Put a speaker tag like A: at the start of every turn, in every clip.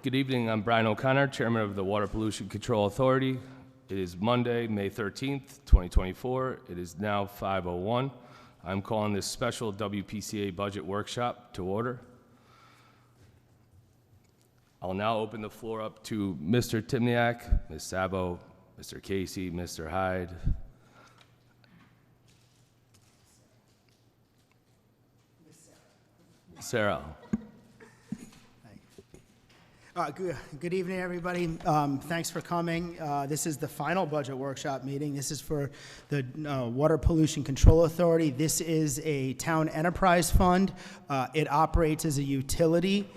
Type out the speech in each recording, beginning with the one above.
A: Good evening, I'm Brian O'Connor, Chairman of the Water Pollution Control Authority. It is Monday, May 13th, 2024. It is now 5:01. I'm calling this special WPCA budget workshop to order. I'll now open the floor up to Mr. Timniak, Ms. Sabo, Mr. Casey, Mr. Hyde. Sarah.
B: Good evening, everybody. Thanks for coming. This is the final budget workshop meeting. This is for the Water Pollution Control Authority. This is a town enterprise fund. It operates as a utility.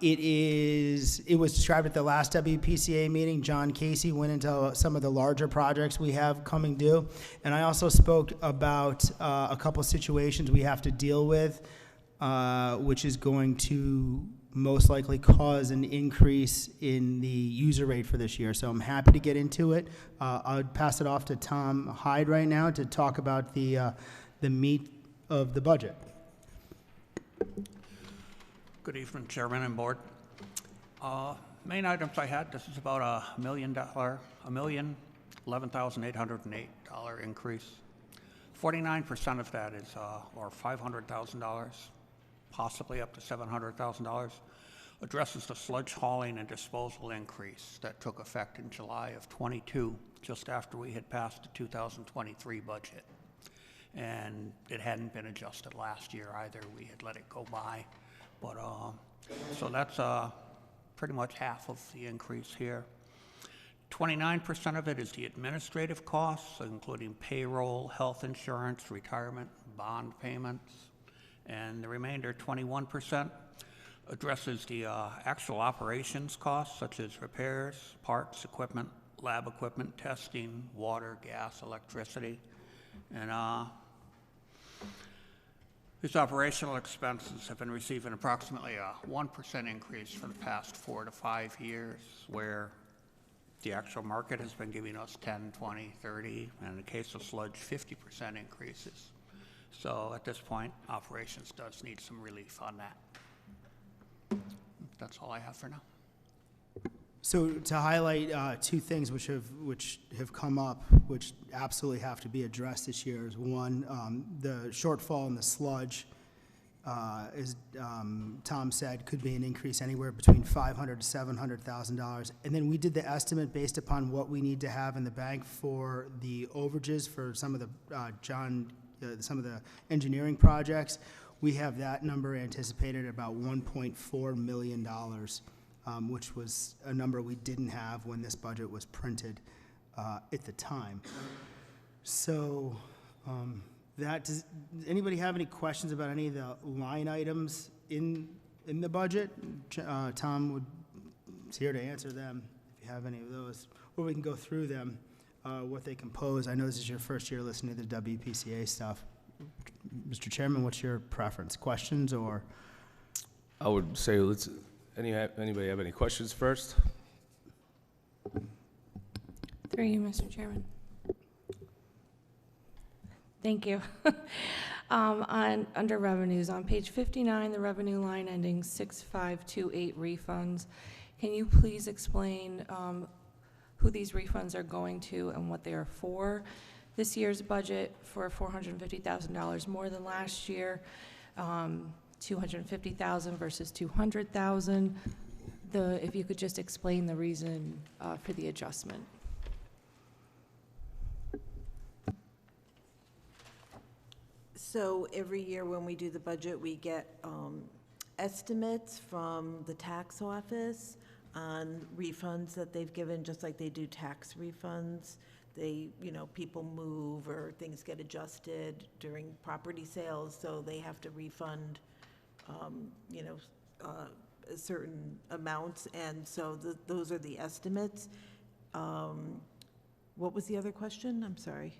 B: It was described at the last WPCA meeting. John Casey went into some of the larger projects we have coming due. And I also spoke about a couple situations we have to deal with, which is going to most likely cause an increase in the user rate for this year. So I'm happy to get into it. I'll pass it off to Tom Hyde right now to talk about the meat of the budget.
C: Good evening, Chairman and Board. Main items I had, this is about $1,011,808 increase. 49% of that is, or $500,000, possibly up to $700,000, addresses the sludge hauling and disposal increase that took effect in July of 22, just after we had passed the 2023 budget. And it hadn't been adjusted last year either. We had let it go by. But so that's pretty much half of the increase here. 29% of it is the administrative costs, including payroll, health insurance, retirement, bond payments. And the remainder, 21%, addresses the actual operations costs, such as repairs, parts, equipment, lab equipment, testing, water, gas, electricity. And these operational expenses have been receiving approximately a 1% increase for the past 4 to 5 years, where the actual market has been giving us 10, 20, 30, and in the case of sludge, 50% increases. So at this point, operations does need some relief on that. That's all I have for now.
B: So to highlight two things which have come up, which absolutely have to be addressed this year, is one, the shortfall in the sludge, as Tom said, could be an increase anywhere between $500,000 to $700,000. And then we did the estimate based upon what we need to have in the bank for the overages for some of the some of the engineering projects. We have that number anticipated at about $1.4 million. Which was a number we didn't have when this budget was printed at the time. So does anybody have any questions about any of the line items in the budget? Tom is here to answer them if you have any of those, or we can go through them, what they compose. I know this is your first year listening to the WPCA stuff. Mr. Chairman, what's your preference? Questions or?
A: I would say anybody have any questions first?
D: Through you, Mr. Chairman. Thank you. Under revenues, on page 59, the revenue line ending 6528 refunds. Can you please explain who these refunds are going to and what they are for? This year's budget for $450,000 more than last year. $250,000 versus $200,000. If you could just explain the reason for the adjustment.
E: So every year when we do the budget, we get estimates from the tax office on refunds that they've given, just like they do tax refunds. People move or things get adjusted during property sales, so they have to refund certain amounts, and so those are the estimates. What was the other question? I'm sorry.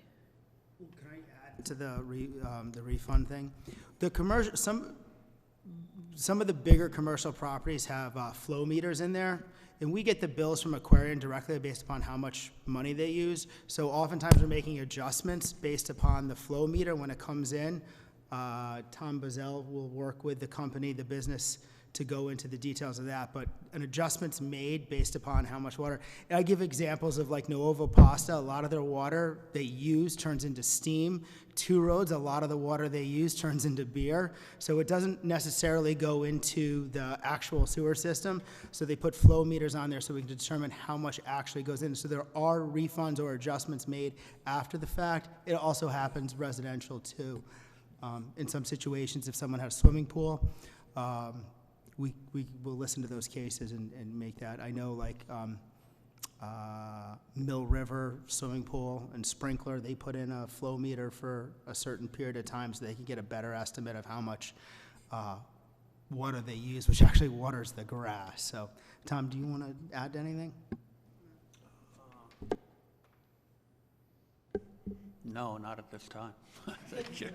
B: Can I add to the refund thing? The commercial, some of the bigger commercial properties have flow meters in there, and we get the bills from Aquarian directly based upon how much money they use. So oftentimes we're making adjustments based upon the flow meter when it comes in. Tom Bazell will work with the company, the business, to go into the details of that, but an adjustment's made based upon how much water. And I give examples of like Nuovo Pasta, a lot of their water they use turns into steam. Two Roads, a lot of the water they use turns into beer. So it doesn't necessarily go into the actual sewer system. So they put flow meters on there so we can determine how much actually goes in. So there are refunds or adjustments made after the fact. It also happens residential too. In some situations, if someone has a swimming pool, we will listen to those cases and make that. I know like Mill River swimming pool and sprinkler, they put in a flow meter for a certain period of time so they can get a better estimate of how much water they use, which actually waters the grass. So, Tom, do you want to add anything?
C: No, not at this time. Thank you.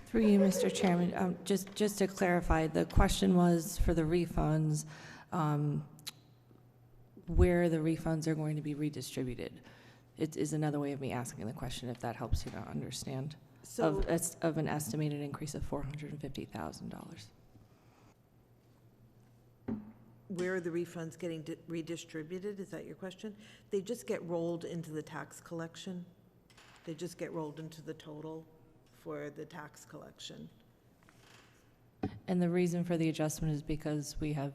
D: Through you, Mr. Chairman, just to clarify, the question was for the refunds, where the refunds are going to be redistributed. It is another way of me asking the question, if that helps you to understand,
E: So,
D: of an estimated increase of $450,000.
E: where are the refunds getting redistributed? Is that your question? They just get rolled into the tax collection. They just get rolled into the total for the tax collection.
D: And the reason for the adjustment is because we have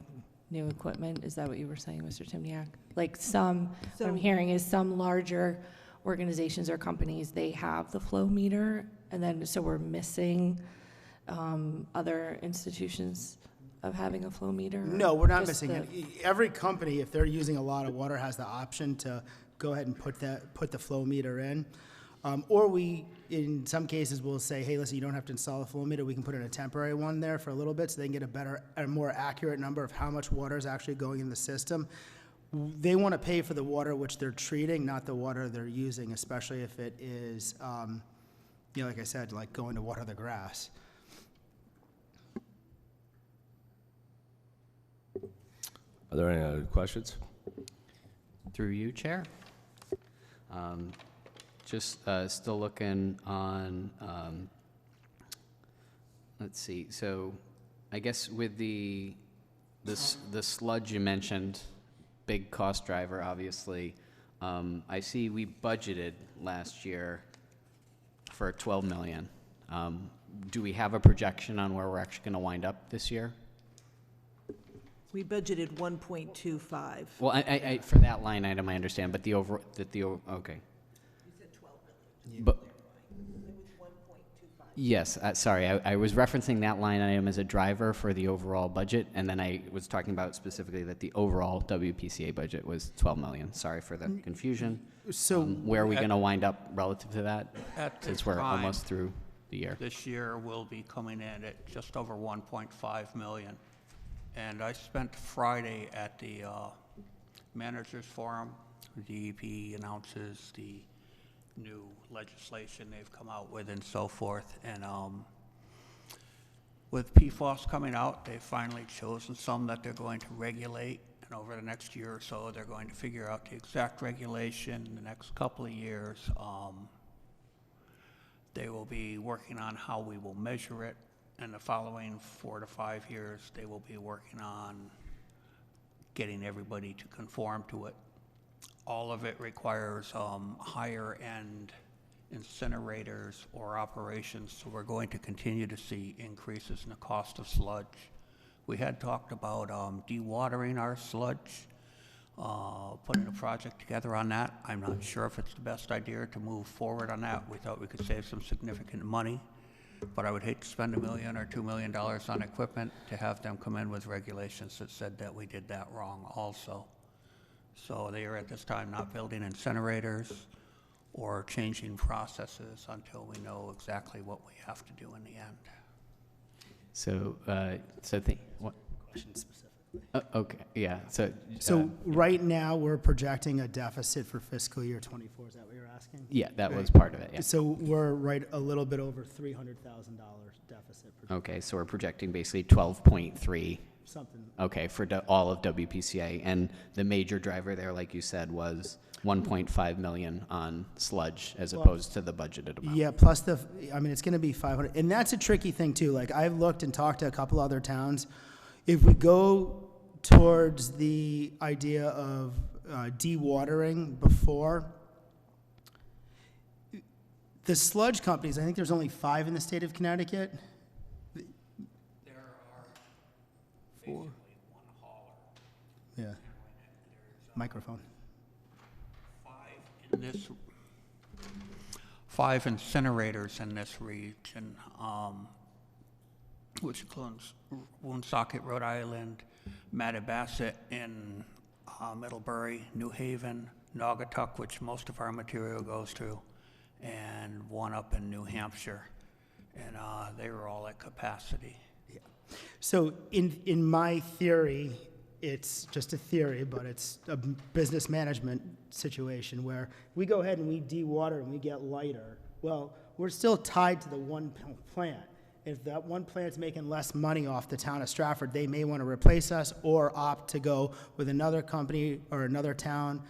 D: new equipment? Is that what you were saying, Mr. Timniak? Like what I'm hearing is some larger organizations or companies, they have the flow meter, and then so we're missing other institutions of having a flow meter?
B: No, we're not
D: Just
B: missing it. Every company, if they're using a lot of water, has the option to go ahead and put the flow meter in. Or we, in some cases, will say, hey, listen, you don't have to install a flow meter. We can put in a temporary one there for a little bit so they can get a more accurate number of how much water is actually going in the system. They want to pay for the water which they're treating, not the water they're using, especially if it is, like I said, like going to water the grass.
A: Are there any other questions?
F: Through you, Chair. Just still looking on, let's see, so I guess with the sludge you mentioned, big cost driver, obviously. I see we budgeted last year for 12 million. Do we have a projection on where we're actually going to wind up this year?
E: We budgeted 1.25.
F: Well, I for that line item, I understand, but okay.
E: You said 12 million.
F: But,
E: It was 1.25.
F: yes, sorry, I was referencing that line item as a driver for the overall budget, and then I was talking about specifically that the overall WPCA budget was 12 million. Sorry for the confusion.
B: So
F: Where are we going to wind up relative to that,
C: At
F: since
C: this
F: we're
C: time,
F: almost through the year?
C: this year will be coming in at just over 1.5 million. And I spent Friday at the Managers Forum. The DEP announces the new legislation they've come out with and so forth. And with PFOS coming out, they've finally chosen some that they're going to regulate. And over the next year or so, they're going to figure out the exact regulation in the next couple of years. They will be working on how we will measure it. In the following 4 to 5 years, they will be working on getting everybody to conform to it. All of it requires higher-end incinerators or operations, so we're going to continue to see increases in the cost of sludge. We had talked about dewatering our sludge, putting a project together on that. I'm not sure if it's the best idea to move forward on that. We thought we could save some significant money, but I would hate to spend $1 million or $2 million on equipment to have them come in with regulations that said that we did that wrong also. So they are at this time not building incinerators or changing processes until we know exactly what we have to do in the end.
F: So, what?
B: question specifically.
F: Okay, yeah,
B: So right now, we're projecting a deficit for fiscal year '24. Is that what you're asking?
F: yeah, that was part of it, yeah.
B: So we're right a little bit over $300,000 deficit.
F: Okay, so we're projecting basically 12.3,
B: Something.
F: okay, for all of WPCA. And the major driver there, like you said, was 1.5 million on sludge as opposed to the budgeted amount.
B: Yeah, plus it's gonna be 500, and that's a tricky thing too. Like, I've looked and talked to a couple other towns. If we go towards the idea of dewatering before, the sludge companies, I think there's only 5 in the state of Connecticut.
C: There are basically one hauler.
B: Yeah. Microphone.
C: 5 incinerators in this region, which includes Woonsocket, Rhode Island, Mattabesset in Middlebury, New Haven, Naugatuck, which most of our material goes to, and one up in New Hampshire. And they were all at capacity.
B: So in my theory, it's just a theory, but it's a business management situation where we go ahead and we dewater and we get lighter. Well, we're still tied to the one plant. If that one plant's making less money off the town of Stratford, they may want to replace us or opt to go with another company or another town.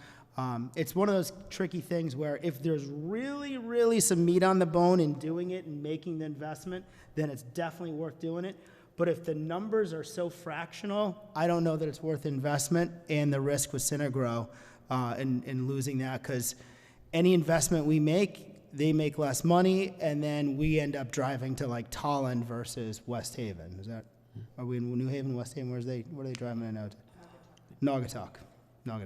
B: It's one of those tricky things where if there's really, really some meat on the bone in doing it and making the investment, then it's definitely worth doing it. But if the numbers are so fractional, I don't know that it's worth investment and the risk with Synagro in losing that, because any investment we make, they make less money, and then we end up driving to like Tolland versus West Haven. Are we in New Haven, West Haven? What are they driving in now? Naugatuck.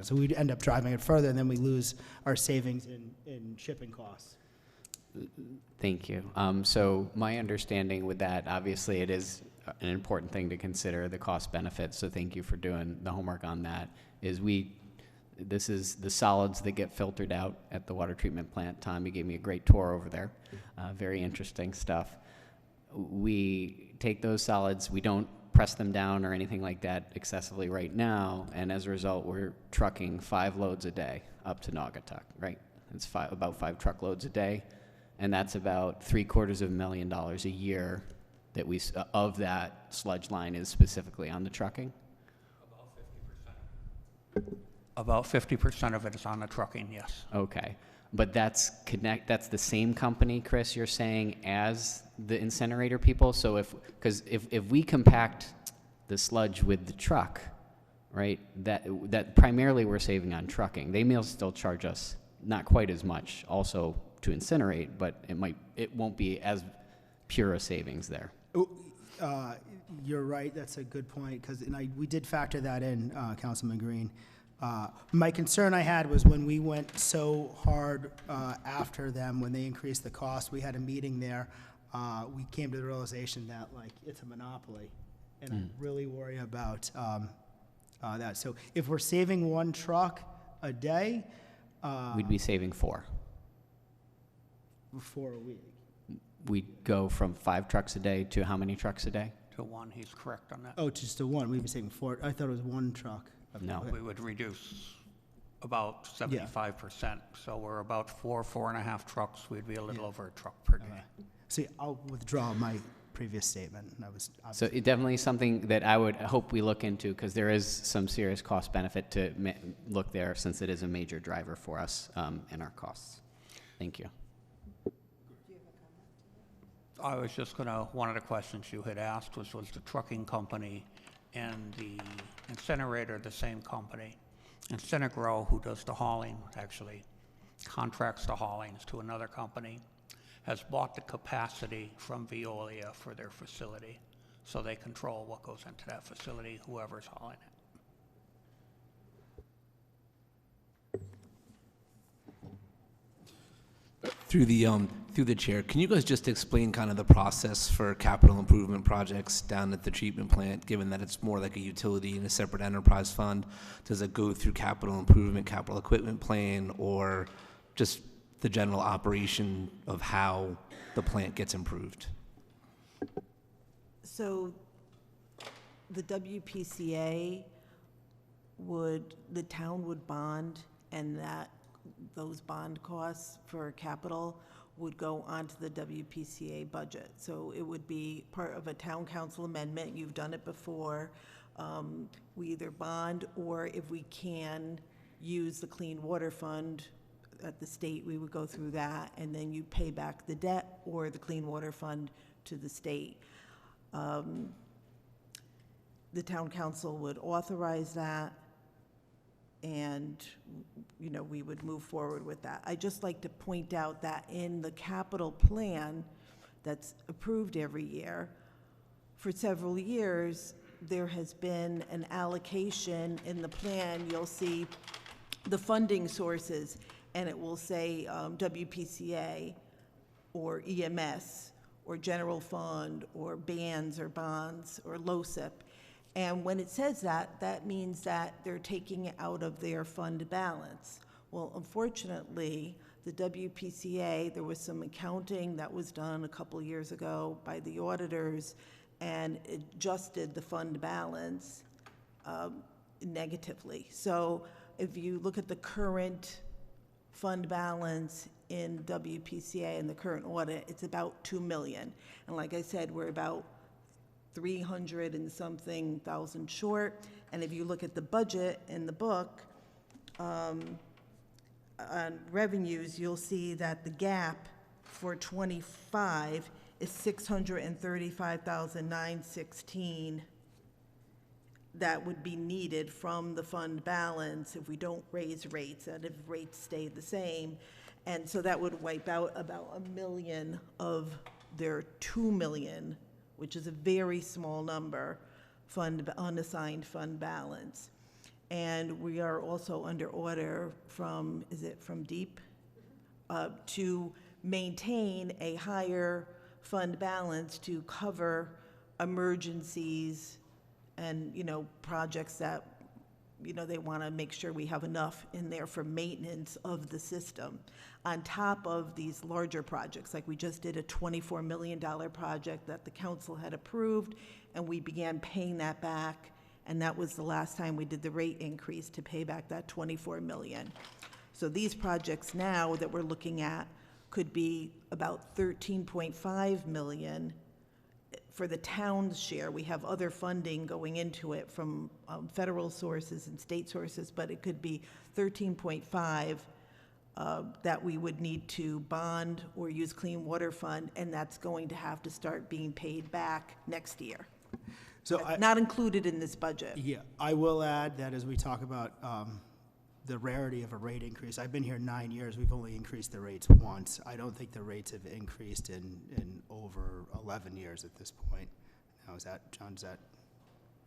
B: So we'd end up driving it further, and then we lose our savings in shipping costs.
F: Thank you. So my understanding with that, obviously it is an important thing to consider, the cost benefits, so thank you for doing the homework on that, this is the solids that get filtered out at the water treatment plant. Tom, you gave me a great tour over there. Very interesting stuff. We take those solids, we don't press them down or anything like that excessively right now, and as a result, we're trucking 5 loads a day up to Naugatuck, right? It's about 5 truckloads a day, and that's about $750,000 a year that of that sludge line is specifically on the trucking.
C: About 50% of it is on the trucking, yes.
F: Okay, but that's the same company, Chris, you're saying, as the incinerator people? So because if we compact the sludge with the truck, right, that primarily we're saving on trucking. They may still charge us not quite as much also to incinerate, but it won't be as pure a savings there.
B: You're right, that's a good point, because we did factor that in, Councilman Green. My concern I had was when we went so hard after them, when they increased the cost, we had a meeting there, we came to the realization that it's a monopoly, and I really worry about that. So if we're saving 1 truck a day,
F: we'd be saving 4.
B: For a week.
F: We'd go from 5 trucks a day to how many trucks a day?
C: To 1, he's correct on that.
B: Oh, just to 1. We'd be saving 4. I thought it was 1 truck.
F: No.
C: We would reduce about 75%. So we're about 4.5 trucks. We'd be a little over a truck per day.
B: See, I'll withdraw my previous statement.
F: So it definitely something that I would hope we look into, because there is some serious cost benefit to look there, since it is a major driver for us in our costs. Thank you.
C: I was just one of the questions you had asked was the trucking company and the incinerator the same company? And Synagro, who does the hauling, actually contracts the haulings to another company, has bought the capacity from Veolia for their facility. So they control what goes into that facility, whoever's hauling it.
G: Through the chair, can you guys just explain kind of the process for capital improvement projects down at the treatment plant, given that it's more like a utility and a separate enterprise fund? Does it go through capital improvement, capital equipment plan, or just the general operation of how the plant gets improved?
E: So the WPCA the town would bond, and those bond costs for capital would go onto the WPCA budget. So it would be part of a town council amendment. You've done it before. We either bond, or if we can use the Clean Water Fund. At the state, we would go through that, and then you pay back the debt or the Clean Water Fund to the state. The town council would authorize that, and, you know, we would move forward with that. I'd just like to point out that in the capital plan that's approved every year, for several years, there has been an allocation in the plan. You'll see the funding sources, and it will say WPCA or EMS or general fund or bands or bonds or LoCIP. And when it says that, that means that they're taking it out of their fund balance. Well, unfortunately, the WPCA, there was some accounting that was done a couple years ago by the auditors, and it adjusted the fund balance negatively. So if you look at the current fund balance in WPCA in the current audit, it's about 2 million. And like I said, we're about 300 and something thousand short. And if you look at the budget in the book, on revenues, you'll see that the gap for 25 is 635,916 that would be needed from the fund balance if we don't raise rates, and if rates stay the same. And so that would wipe out about 1 million of their 2 million, which is a very small number, unassigned fund balance. And we are also under order from, is it from DEEP? To maintain a higher fund balance to cover emergencies and, you know, projects that, you know, they want to make sure we have enough in there for maintenance of the system. On top of these larger projects, like we just did a $24 million project that the council had approved, and we began paying that back, and that was the last time we did the rate increase to pay back that $24 million. So these projects now that we're looking at could be about $13.5 million for the town's share. We have other funding going into it from federal sources and state sources, but it could be 13.5 that we would need to bond or use Clean Water Fund, and that's going to have to start being paid back next year.
B: So
E: Not included in this budget.
B: Yeah, I will add that as we talk about the rarity of a rate increase, I've been here 9 years, we've only increased the rates once. I don't think the rates have increased in over 11 years at this point. Now, is that, John, is that?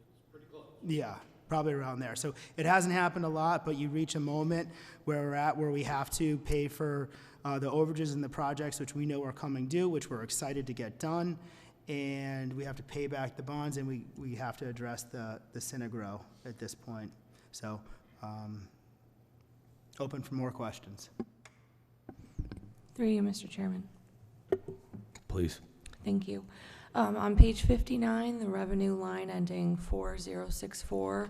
B: It's pretty close. Yeah, probably around there. So it hasn't happened a lot, but you reach a moment where we're at where we have to pay for the overages in the projects, which we know are coming due, which we're excited to get done. And we have to pay back the bonds, and we have to address the Synagro at this point. So, open for more questions.
D: Through you, Mr. Chairman.
A: Please.
D: Thank you. On page 59, the revenue line ending 4064,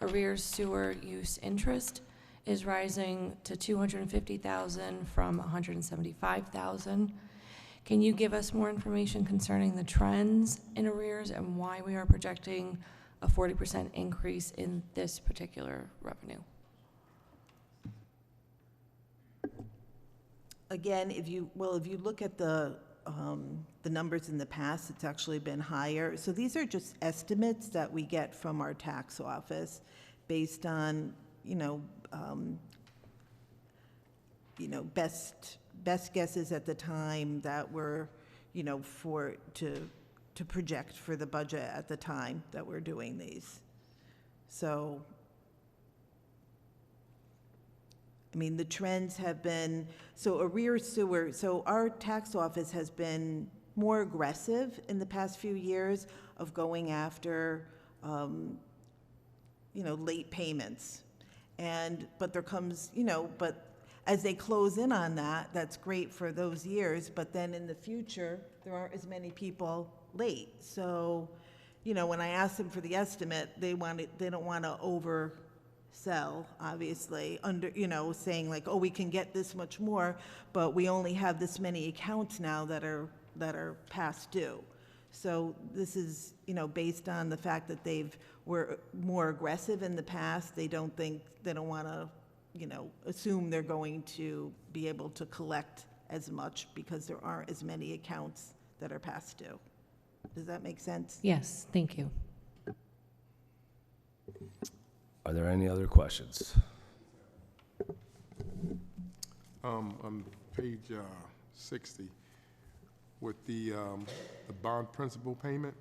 D: arrears sewer use interest is rising to 250,000 from 175,000. Can you give us more information concerning the trends in arrears and why we are projecting a 40% increase in this particular revenue?
E: Again, if you look at the numbers in the past, it's actually been higher. So these are just estimates that we get from our tax office based on, best guesses at the time that were, to project for the budget at the time that we're doing these. So, I mean, the trends have been, so arrears sewer, so our tax office has been more aggressive in the past few years of going after, late payments. But there comes, but as they close in on that, that's great for those years, but then in the future, there aren't as many people late. So, when I ask them for the estimate, they don't want to oversell, obviously, saying like, oh, we can get this much more, but we only have this many accounts now that are past due. So this is, based on the fact that were more aggressive in the past. They don't want to, assume they're going to be able to collect as much because there aren't as many accounts that are past due. Does that make sense?
D: Yes, thank you.
A: Are there any other questions?
H: On page 60, with the bond principal payment,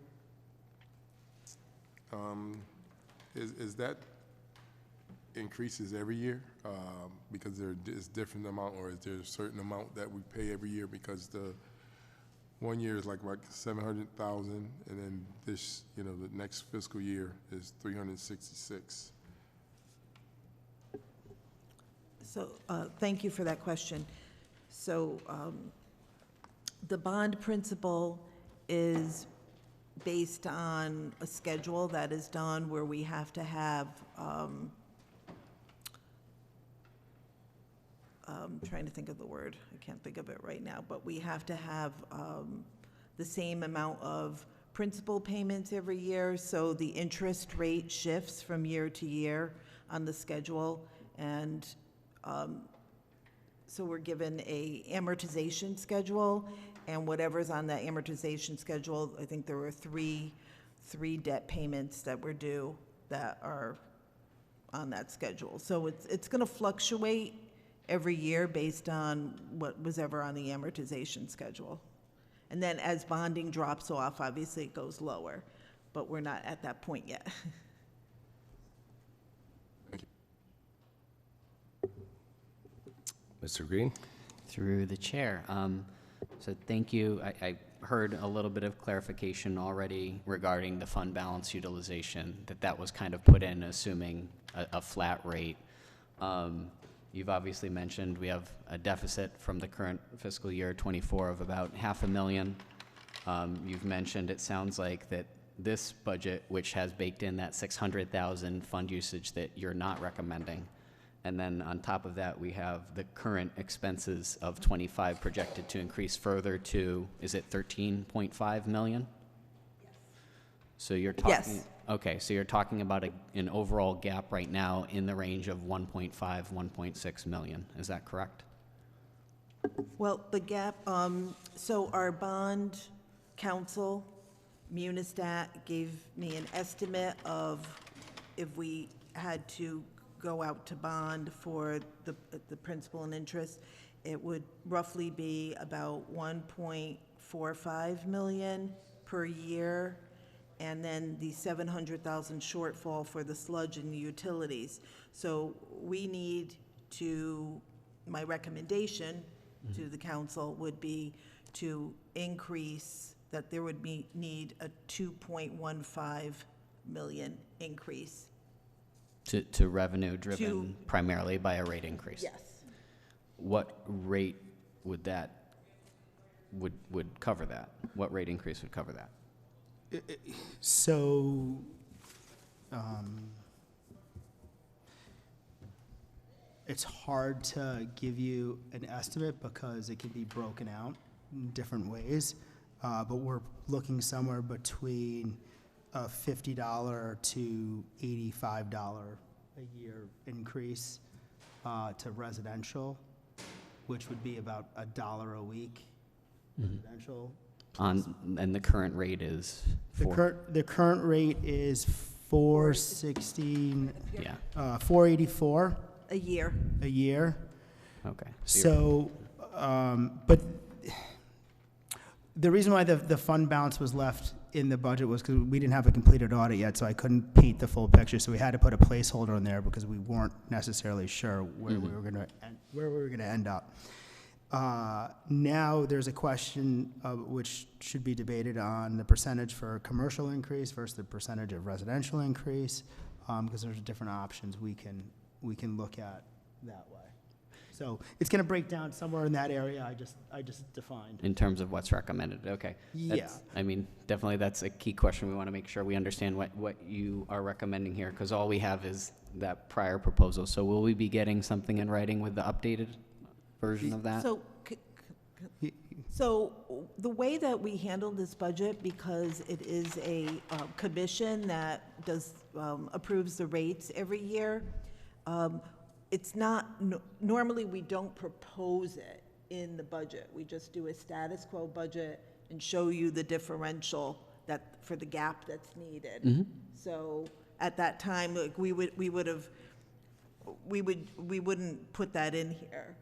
H: is that increases every year? Because there is different amount, or is there a certain amount that we pay every year? Because the one year is like 700,000, and then this, the next fiscal year is 366.
E: So, thank you for that question. So, the bond principal is based on a schedule that is done where we have to have, I'm trying to think of the word, I can't think of it right now, but we have to have the same amount of principal payments every year, so the interest rate shifts from year to year on the schedule, and so we're given a amortization schedule, and whatever's on that amortization schedule, I think there were three debt payments that were due that are on that schedule. So it's going to fluctuate every year based on what was ever on the amortization schedule. And then as bonding drops off, obviously it goes lower, but we're not at that point yet.
A: Mr. Green?
F: Through the chair. So thank you. I heard a little bit of clarification already regarding the fund balance utilization, that was kind of put in assuming a flat rate. You've obviously mentioned we have a deficit from the current fiscal year 24 of about $500,000. You've mentioned it sounds like that this budget, which has baked in that 600,000 fund usage that you're not recommending. And then on top of that, we have the current expenses of 25 projected to increase further to, is it 13.5 million? Yes. So you're talking,
E: Yes.
F: Okay, so you're talking about an overall gap right now in the range of 1.5, 1.6 million. Is that correct?
E: Well, the gap, so our bond counsel, Munistat, gave me an estimate of if we had to go out to bond for the principal and interest, it would roughly be about 1.45 million per year, and then the 700,000 shortfall for the sludge and the utilities. So we need to, my recommendation to the council would be to increase, that there would be, need a 2.15 million increase.
F: To revenue driven primarily by a rate increase?
E: Yes.
F: What rate would that, would cover that? What rate increase would cover that?
B: So, it's hard to give you an estimate because it can be broken out in different ways, but we're looking somewhere between a $50 to $85 a year increase to residential, which would be about $1 a week residential.
F: And the current rate is
B: The current rate is 416,
F: yeah,
B: 484
E: A year.
B: a year.
F: okay.
B: So, but the reason why the fund balance was left in the budget was because we didn't have a completed audit yet, so I couldn't paint the full picture. So we had to put a placeholder in there because we weren't necessarily sure where we were gonna end up. Now there's a question which should be debated on the percentage for commercial increase versus the percentage of residential increase, because there's different options we can look at that way. So it's going to break down somewhere in that area I just defined.
F: In terms of what's recommended, okay.
B: Yeah.
F: I mean, definitely that's a key question. We want to make sure we understand what you are recommending here, because all we have is that prior proposal. So will we be getting something in writing with the updated version of that?
E: So the way that we handle this budget, because it is a commission that does, approves the rates every year, it's not, normally we don't propose it in the budget. We just do a status quo budget and show you the differential that, for the gap that's needed. So at that time, like, we wouldn't put that in here.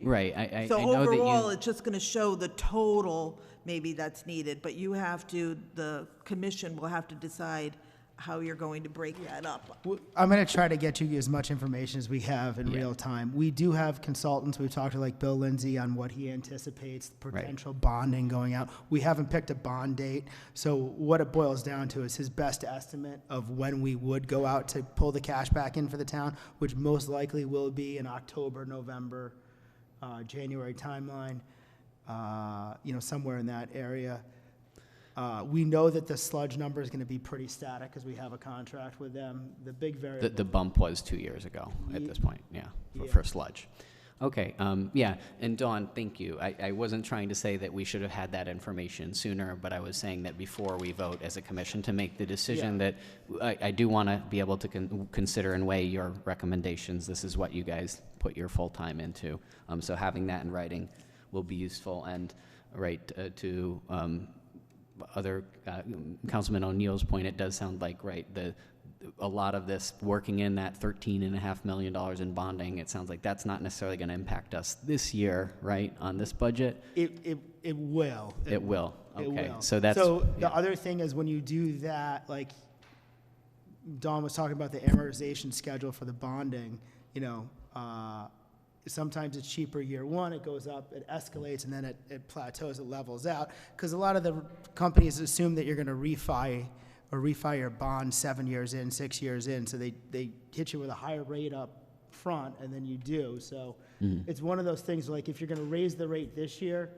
F: Right, I
E: So
F: know that
E: overall,
F: you,
E: it's just gonna show the total maybe that's needed, but you have to, the commission will have to decide how you're going to break that up.
B: I'm going to try to get you as much information as we have in real time. We do have consultants. We've talked to like Bill Lindsay on what he anticipates potential bonding going out. We haven't picked a bond date. So what it boils down to is his best estimate of when we would go out to pull the cash back in for the town, which most likely will be in October, November, January timeline, somewhere in that area. We know that the sludge number is going to be pretty static because we have a contract with them. The big variable.
F: the bump was 2 years ago at this point,
B: Yeah.
F: for sludge. Okay, yeah, and Dawn, thank you. I wasn't trying to say that we should have had that information sooner, but I was saying that before we vote as a commission to make the decision that I do want to be able to consider and weigh your recommendations. This is what you guys put your full time into. So having that in writing will be useful. And to other Councilman O'Neill's point, it does sound like a lot of this working in that $13.5 million in bonding. It sounds like that's not necessarily going to impact us this year, right? On this budget,
B: It will.
F: it will.
B: It
F: Okay,
B: will.
F: so that's
B: the other thing is when you do that, like Dawn was talking about the amortization schedule for the bonding, sometimes it's cheaper year one, it goes up, it escalates, and then it plateaus, it levels out. Because a lot of the companies assume that you're going to refi your bond 7 years in, 6 years in, so they hit you with a higher rate up front, and then you do. So it's one of those things, like if you're going to raise the rate this year,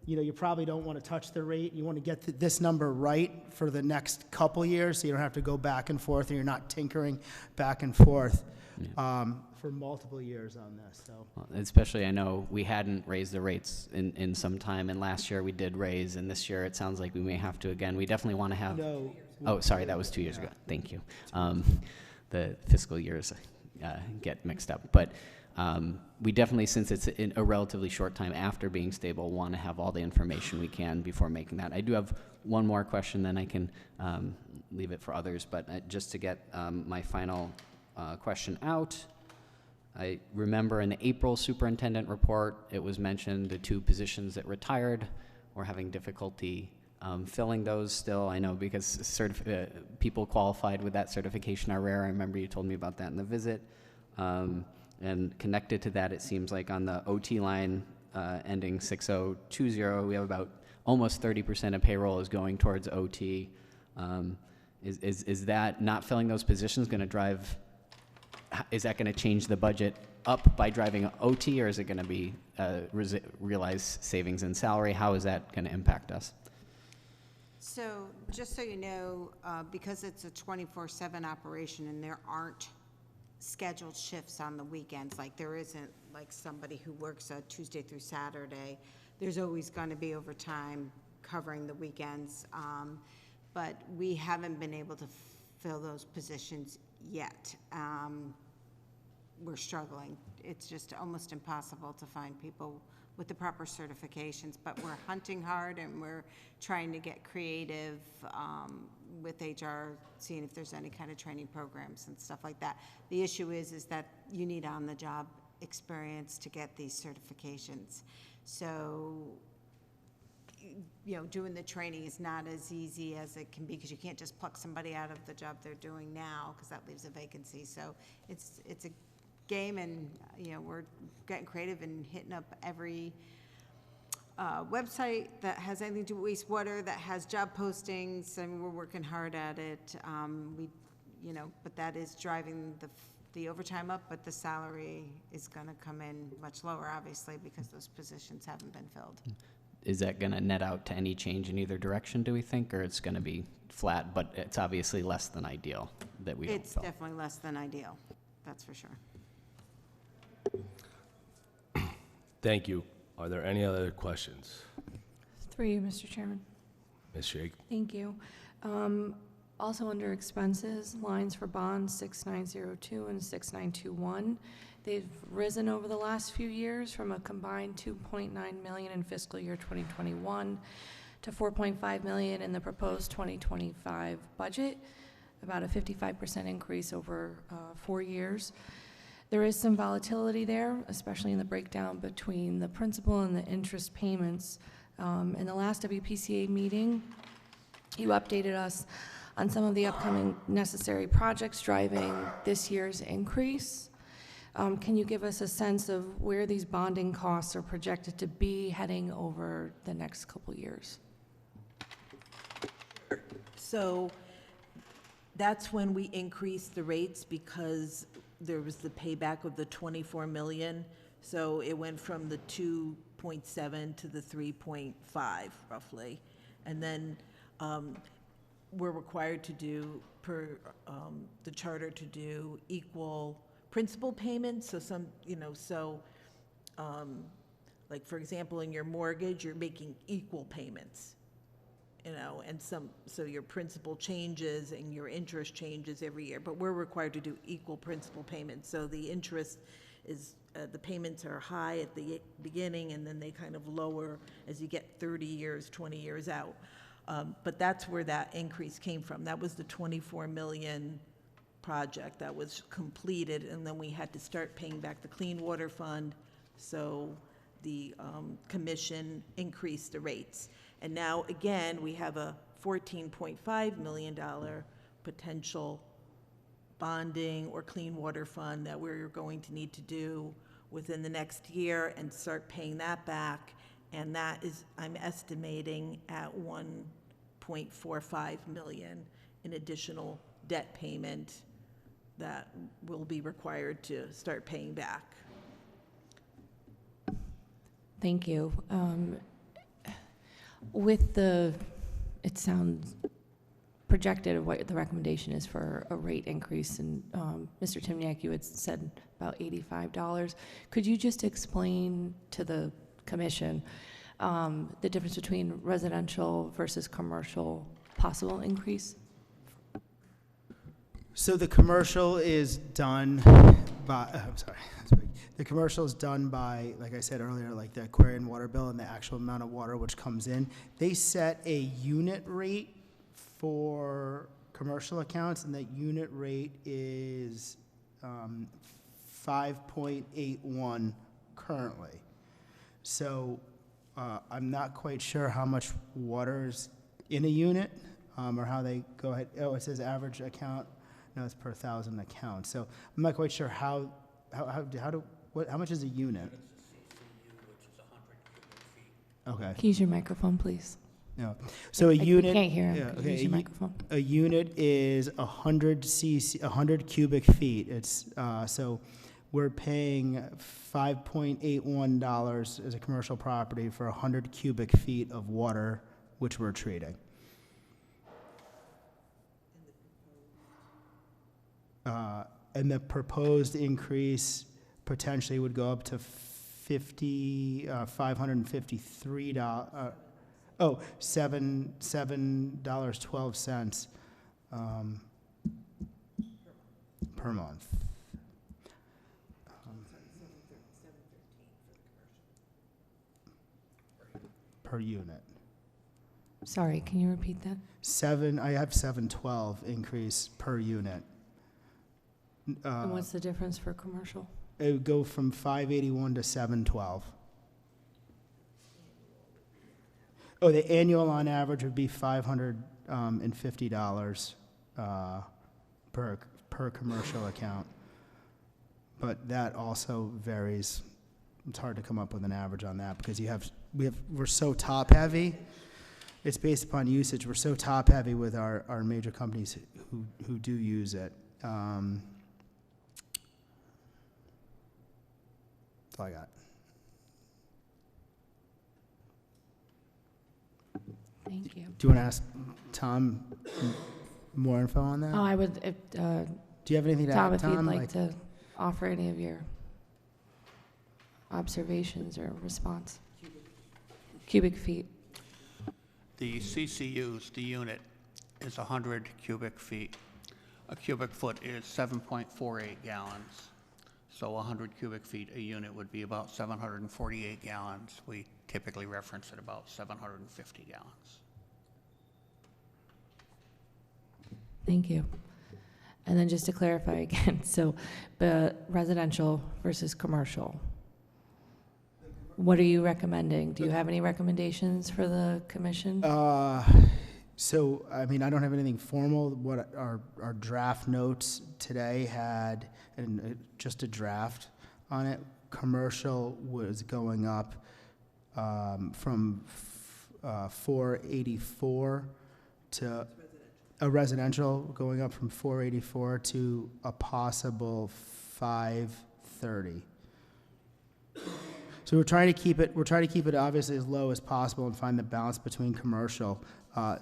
B: you probably don't want to touch the rate. You want to get this number right for the next couple years, so you don't have to go back and forth, and you're not tinkering back and forth for multiple years on this. So,
F: especially, I know we hadn't raised the rates in some time, and last year we did raise, and this year it sounds like we may have to again. We definitely want to have.
B: no,
F: Oh, sorry, that was 2 years ago. Thank you. The fiscal years get mixed up, but we definitely, since it's in a relatively short time after being stable, want to have all the information we can before making that. I do have one more question, then I can leave it for others, but just to get my final question out. I remember in the April superintendent report, it was mentioned the 2 positions that retired. We're having difficulty filling those still. I know because people qualified with that certification are rare. I remember you told me about that in the visit. And connected to that, it seems like on the OT line ending 6020, we have about almost 30% of payroll is going towards OT. Is that not filling those positions going to drive? Is that going to change the budget up by driving OT, or is it going to be realized savings in salary? How is that going to impact us?
I: So, just so you know, because it's a 24/7 operation and there aren't scheduled shifts on the weekends, like there isn't like somebody who works a Tuesday through Saturday, there's always going to be overtime covering the weekends. But we haven't been able to fill those positions yet. We're struggling. It's just almost impossible to find people with the proper certifications, but we're hunting hard and we're trying to get creative with HR, seeing if there's any kind of training programs and stuff like that. The issue is that you need on-the-job experience to get these certifications. So, doing the training is not as easy as it can be because you can't just pluck somebody out of the job they're doing now because that leaves a vacancy. So it's a game, and we're getting creative and hitting up every website that has anything to do with wastewater, that has job postings, and we're working hard at it. But that is driving the overtime up, but the salary is going to come in much lower, obviously, because those positions haven't been filled.
F: Is that going to net out to any change in either direction, do we think, or it's going to be flat, but it's obviously less than ideal that we don't
I: It's
F: fill?
I: definitely less than ideal, that's for sure.
A: Thank you. Are there any other questions?
D: 3, Mr. Chairman.
A: Ms. Shake?
D: Thank you. Also under expenses, lines for bonds 6902 and 6921. They've risen over the last few years from a combined 2.9 million in fiscal year 2021 to 4.5 million in the proposed 2025 budget, about a 55% increase over 4 years. There is some volatility there, especially in the breakdown between the principal and the interest payments. In the last WPCA meeting, you updated us on some of the upcoming necessary projects driving this year's increase. Can you give us a sense of where these bonding costs are projected to be heading over the next couple years?
E: So that's when we increased the rates because there was the payback of the 24 million. So it went from the 2.7 to the 3.5 roughly. And then we're required to do, per the charter, to do equal principal payments. So some, like for example, in your mortgage, you're making equal payments. And so your principal changes and your interest changes every year, but we're required to do equal principal payments. So the interest is, the payments are high at the beginning and then they kind of lower as you get 30 years, 20 years out. But that's where that increase came from. That was the 24 million project that was completed, and then we had to start paying back the Clean Water Fund. So the commission increased the rates. And now, again, we have a $14.5 million potential bonding or clean water fund that we're going to need to do within the next year and start paying that back. And that is, I'm estimating, at $1.45 million in additional debt payment that will be required to start paying back.
D: Thank you. It sounds projected of what the recommendation is for a rate increase, and Mr. Timniak, you had said about $85. Could you just explain to the commission the difference between residential versus commercial possible increase?
B: So the commercial is done by, I'm sorry, the commercial is done by, like I said earlier, like the Aquarian water bill and the actual amount of water which comes in. They set a unit rate for commercial accounts, and that unit rate is 5.81 currently. So I'm not quite sure how much water is in a unit, or how they go ahead. Oh, it says average account. No, it's per 1,000 accounts. So I'm not quite sure how much is a unit? Okay.
D: Can you use your microphone, please?
B: No. So a unit.
D: We can't hear him.
B: Yeah,
D: Could you
B: okay.
D: use your microphone?
B: A unit is 100 cubic feet. It's so we're paying $5.81 as a commercial property for 100 cubic feet of water, which we're treating. And the proposed increase potentially would go up to $553. $7.12 per month. Per unit.
D: Sorry, can you repeat that?
B: I have $7.12 increase per unit.
D: And what's the difference for commercial?
B: It would go from $5.81 to $7.12. Oh, the annual on average would be $550 per commercial account. But that also varies. It's hard to come up with an average on that because we're so top heavy. It's based upon usage. We're so top heavy with our major companies who do use it. That's all I got.
D: Thank you.
B: Do you want to ask Tom more info on that?
D: Oh, I would,
B: Do you have anything to
D: Tom,
B: add,
D: if you'd
B: Tom?
D: like to offer any of your observations or response. Cubic feet.
C: The CCUs, the unit, is 100 cubic feet. A cubic foot is 7.48 gallons. So 100 cubic feet a unit would be about 748 gallons. We typically reference at about 750 gallons.
D: Thank you. And then just to clarify again, so residential versus commercial. What are you recommending? Do you have any recommendations for the commission?
B: So, I mean, I don't have anything formal. What our draft notes today had, and just a draft on it, commercial was going up from 484 to a residential going up from 484 to a possible 530. So we're trying to keep it obviously as low as possible and find the balance between commercial.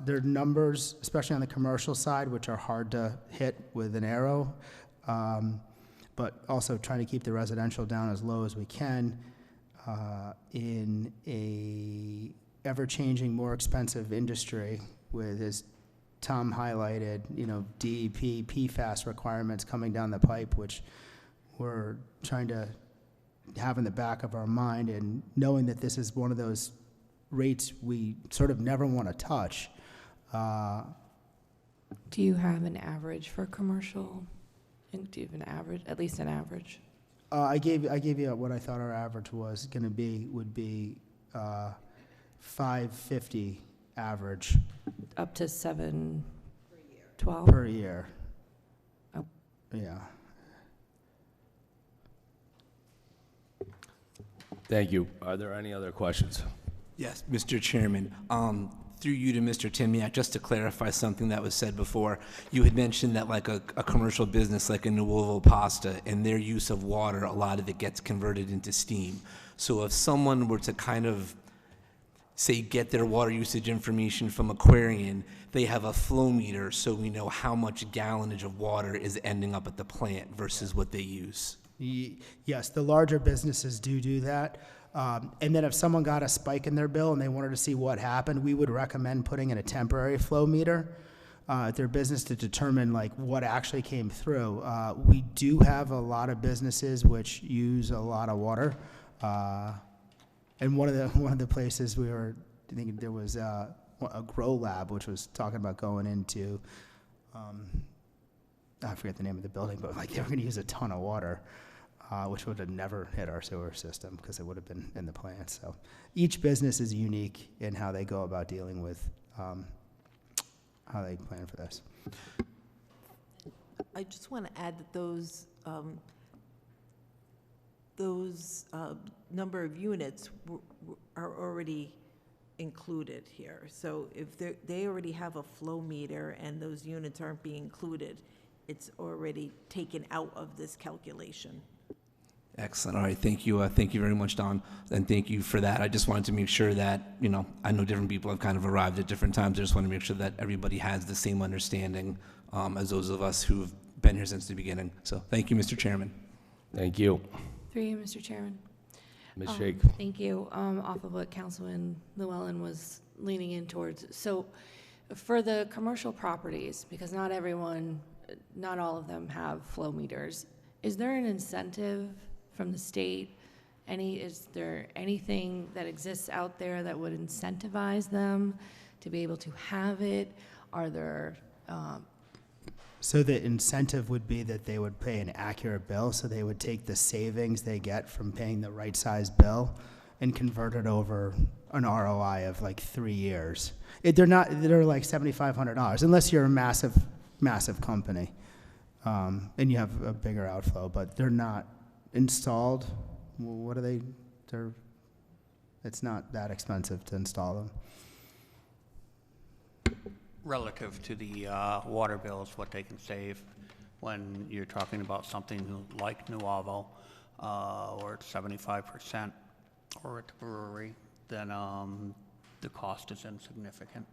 B: There are numbers, especially on the commercial side, which are hard to hit with an arrow, but also trying to keep the residential down as low as we can in a ever-changing, more expensive industry with, as Tom highlighted, DEP, PFAS requirements coming down the pipe, which we're trying to have in the back of our mind, and knowing that this is one of those rates we sort of never want to touch.
D: Do you have an average for commercial? And do you have an average, at least an average?
B: I gave you what I thought our average was going to be, would be 550 average
D: Up to 712?
B: per year.
D: Oh.
B: Yeah.
A: Thank you. Are there any other questions?
G: Yes, Mr. Chairman. Through you to Mr. Timiak, just to clarify something that was said before, you had mentioned that like a commercial business like a Nuovo Pasta, and their use of water, a lot of it gets converted into steam. So if someone were to kind of, say, get their water usage information from Aquarian, they have a flow meter so we know how much gallonage of water is ending up at the plant versus what they use.
B: Yes, the larger businesses do that. And then if someone got a spike in their bill and they wanted to see what happened, we would recommend putting in a temporary flow meter at their business to determine like what actually came through. We do have a lot of businesses which use a lot of water. And one of the places we were thinking, there was a grow lab which was talking about going into, I forget the name of the building, but like they were going to use a ton of water. Which would have never hit our sewer system because it would have been in the plant. So each business is unique in how they go about dealing with how they plan for this.
E: I just want to add that those number of units are already included here. So if they already have a flow meter and those units aren't being included, it's already taken out of this calculation.
G: Excellent. All right. Thank you. Thank you very much, Don. And thank you for that. I just wanted to make sure that, I know different people have kind of arrived at different times. I just want to make sure that everybody has the same understanding as those of us who've been here since the beginning. So thank you, Mr. Chairman.
A: Thank you.
D: Through you, Mr. Chairman.
A: Ms. Shake.
D: Thank you. Off of what Councilman Llewellyn was leaning in towards. So for the commercial properties, because not all of them have flow meters, is there an incentive from the state? Is there anything that exists out there that would incentivize them to be able to have it? Are there...
B: So the incentive would be that they would pay an accurate bill, so they would take the savings they get from paying the right size bill and convert it over an ROI of like 3 years. They're like $7,500, unless you're a massive company and you have a bigger outflow, but they're not installed. What are they? It's not that expensive to install them.
C: Relative to the water bills, what they can save when you're talking about something like Nuovo, or it's 75%, or at the brewery, then the cost is insignificant.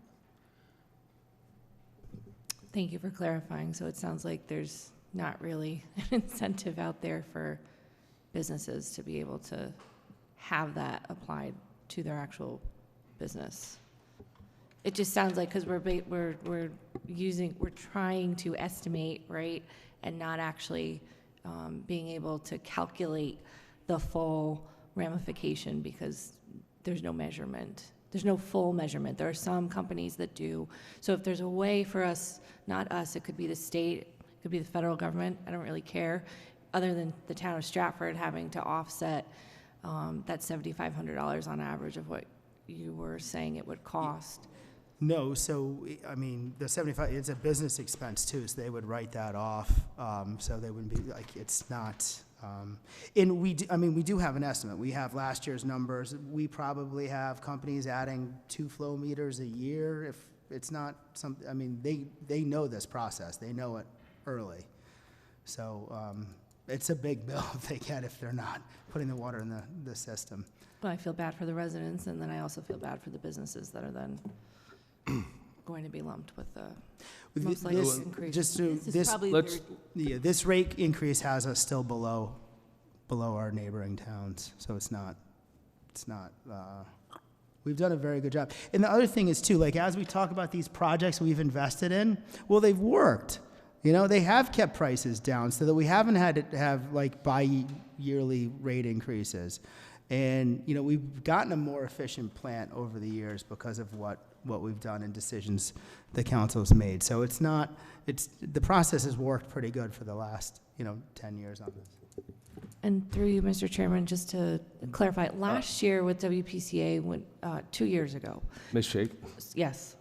D: Thank you for clarifying. So it sounds like there's not really an incentive out there for businesses to be able to have that applied to their actual business. It just sounds like, because we're trying to estimate, right, and not actually being able to calculate the full ramification because there's no measurement. There's no full measurement. There are some companies that do. So if there's a way for us, not us, it could be the state, it could be the federal government, I don't really care, other than the town of Stratford having to offset that $7,500 on average of what you were saying it would cost.
B: No, so, I mean, the 75, it's a business expense too, so they would write that off. So they wouldn't be, like, it's not, and we do have an estimate. We have last year's numbers. We probably have companies adding 2 flow meters a year. If it's not some, I mean, they know this process. They know it early. So it's a big bill they get if they're not putting the water in the system.
D: But I feel bad for the residents, and then I also feel bad for the businesses that are then going to be lumped with the most likely increase.
B: Just to,
E: This is
B: this,
E: probably
A: let's-
E: their-
B: this rate increase has us still below our neighboring towns, so it's not, we've done a very good job. And the other thing is too, like, as we talk about these projects we've invested in, well, they've worked. You know, they have kept prices down so that we haven't had to have, like, bi-yearly rate increases. And, you know, we've gotten a more efficient plant over the years because of what we've done and decisions the council's made. So the process has worked pretty good for the last, 10 years on this.
D: And through you, Mr. Chairman, just to clarify, last year with WPCA, 2 years ago,
A: Ms. Shake,
D: yes.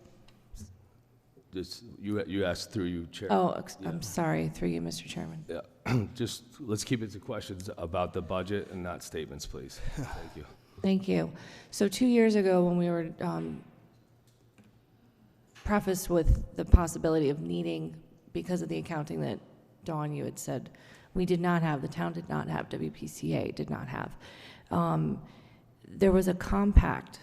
A: you asked through you, Chair.
D: Oh, I'm sorry, through you, Mr. Chairman.
A: Yeah, just, let's keep it to questions about the budget and not statements, please. Thank you.
D: Thank you. So 2 years ago, when we were prefaced with the possibility of needing, because of the accounting that, Dawn, you had said, the town did not have, WPCA did not have. There was a compact,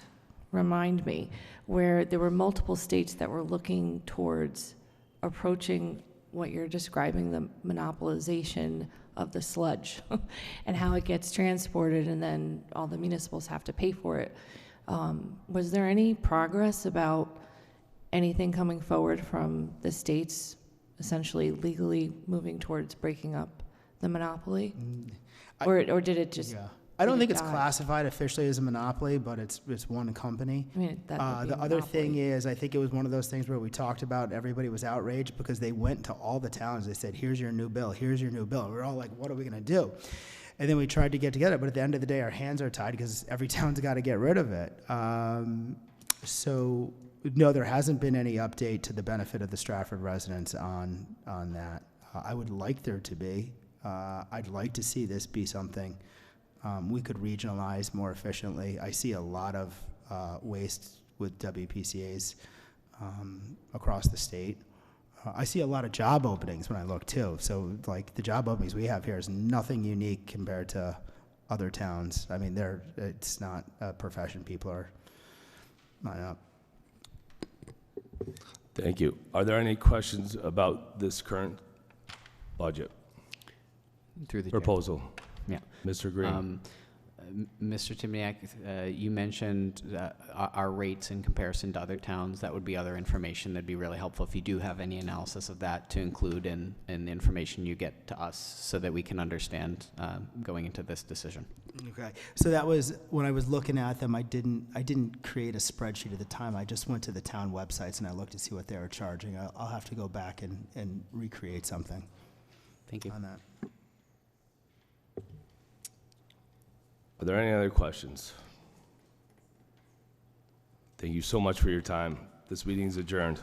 D: remind me, where there were multiple states that were looking towards approaching what you're describing, the monopolization of the sludge and how it gets transported, and then all the municipals have to pay for it. Was there any progress about anything coming forward from the states essentially legally moving towards breaking up the monopoly? Or did it just?
B: Yeah. I don't
D: did
B: think
D: it
B: it's
D: die?
B: classified officially as a monopoly, but it's one company.
D: I mean, that would be
B: The other thing
D: monopoly.
B: is, I think it was one of those things where we talked about, everybody was outraged because they went to all the towns. They said, here's your new bill, here's your new bill. We're all like, what are we going to do? And then we tried to get together, but at the end of the day, our hands are tied because every town's got to get rid of it. So, no, there hasn't been any update to the benefit of the Stratford residents on that. I would like there to be. I'd like to see this be something we could regionalize more efficiently. I see a lot of waste with WPCAs across the state. I see a lot of job openings when I look too. So like the job openings we have here is nothing unique compared to other towns. I mean, it's not a profession. People are lining up.
A: Thank you. Are there any questions about this current budget
F: Through the chair.
A: proposal?
F: Yeah.
A: Mr. Green?
F: Mr. Timniak, you mentioned our rates in comparison to other towns. That would be other information that'd be really helpful if you do have any analysis of that to include in the information you get to us so that we can understand going into this decision.
B: Okay, so that was, when I was looking at them, I didn't create a spreadsheet at the time. I just went to the town websites and I looked to see what they were charging. I'll have to go back and recreate something
F: Thank you.
B: on that.
A: Are there any other questions? Thank you so much for your time. This meeting is adjourned.